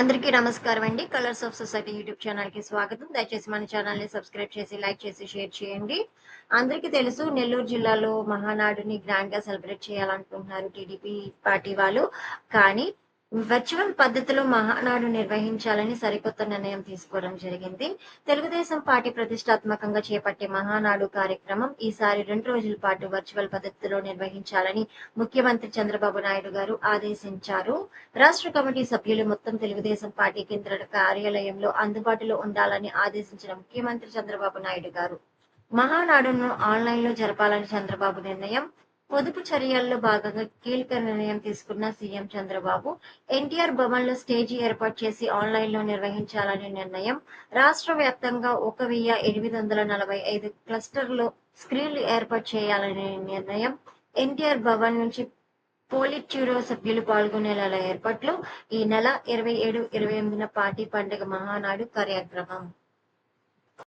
అందరికీ నమస్కారం అండి. కలర్స్ ఆఫ్ సొసైటీ యూట్యూబ్ ఛానల్‌కి స్వాగతం. దయచేసి మన ఛానల్‌ని సబ్స్క్రైబ్ చేసి, లైక్ చేసి, షేర్ చేయండి. అందరికీ తెలుసు నెల్లూరు జిల్లాలో మహానాడుని గ్రాండ్‌గా సెలబ్రేట్ చేయాలనుకుంటున్నారు టీడీపీ పార్టీ వాళ్ళు. కానీ వర్చువల్ పద్ధతిలో మహానాడు నిర్వహించాలని సరికొత్త నిర్ణయం తీసుకోవడం జరిగింది. తెలుగుదేశం పార్టీ ప్రతిష్టాత్మకంగా చేపట్టే మహానాడు కార్యక్రమం ఈసారి 2 రోజుల పాటు వర్చువల్ పద్ధతిలో నిర్వహించాలని ముఖ్యమంత్రి చంద్రబాబు నాయుడు గారు ఆదేశించారు. రాష్ట్ర కమిటీ సభ్యులు మొత్తం తెలుగుదేశం పార్టీ కేంద్ర కార్యాలయంలో అందుబాటులో ఉండాలని ఆదేశించిన ముఖ్యమంత్రి చంద్రబాబు నాయుడు గారు మహానాడును ఆన్లైన్లో జరపాలని చంద్రబాబు నిర్ణయం. పొదుపు చర్యల్లో భాగంగా కీలక నిర్ణయం తీసుకున్న సీఎం చంద్రబాబు ఎన్టీఆర్ భవన్లో స్టేజీ ఏర్పాటు చేసి ఆన్లైన్లో నిర్వహించాలని నిర్ణయం. రాష్ట్ర వ్యాప్తంగా 1845 క్లస్టర్లో స్క్రీన్లు ఏర్పాటు చేయాలనే నిర్ణయం. ఎన్టీఆర్ భవన్ నుంచి పోలిట్ బ్యూరో సభ్యులు పాల్గొనేలా ఏర్పాట్లు. ఈ నెల 27, 28న పార్టీ పండుగ మహానాడు కార్యక్రమం.